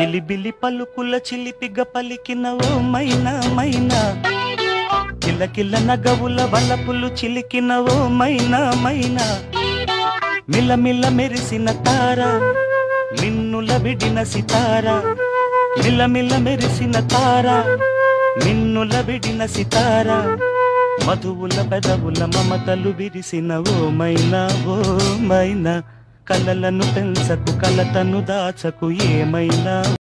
చిలిబిలి పలుకుల చిలిపిగ పలికిన ఓ మైనా మైనా, కిలకిల నగవుల వలపులు చిలికిన ఓ మైనా మైనా, మిలమిల మెరిసిన తార మిన్నుల విడిన సితార, మిలమిల మెరిసిన తార మిన్నుల విడిన సితార, మధువుల పెదవుల మమతలు విరిసిన ఓ మైనా ఓ మైనా, కలలను పెంచకు కలతను దాచకు ఏమైనా.